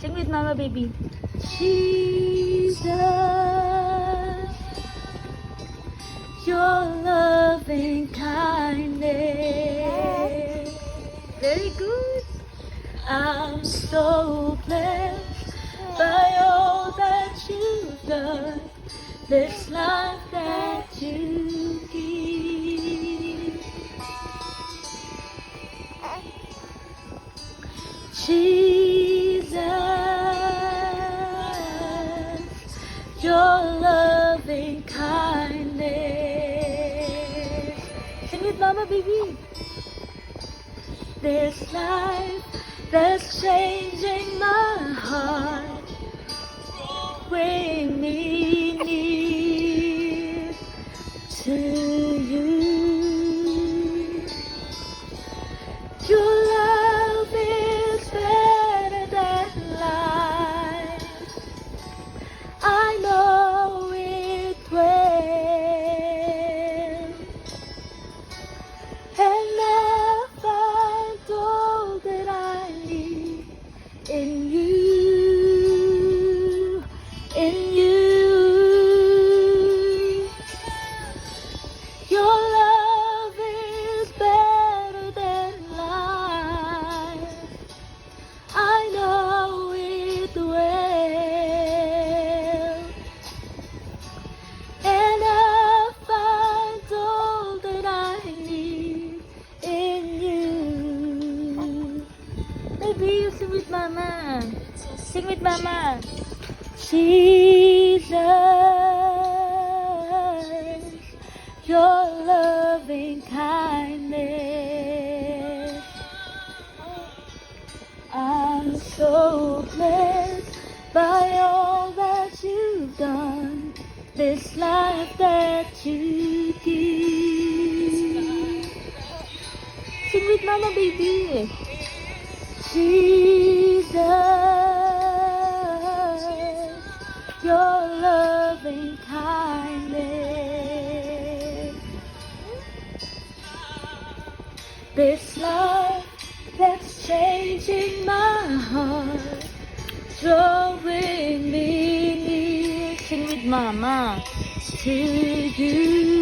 Sing with Mama, baby. Jesus, your loving kindness. Very good. I'm so blessed by all that you've done. This life that you give. Jesus, your loving kindness. Sing with Mama, baby. This life that's changing my heart, bring me near to you. Your love is better than life. I know it well, and I find all that I need in you, in you. Your love is better than life. I know it well, and I find all that I need in you. Maybe you sing with Mama. Sing with Mama. Jesus, your loving kindness. I'm so blessed by all that you've done. This life that you give. Sing with Mama, baby. Jesus, your loving kindness. This life that's changing my heart, drawing me near. Sing with Mama. To you.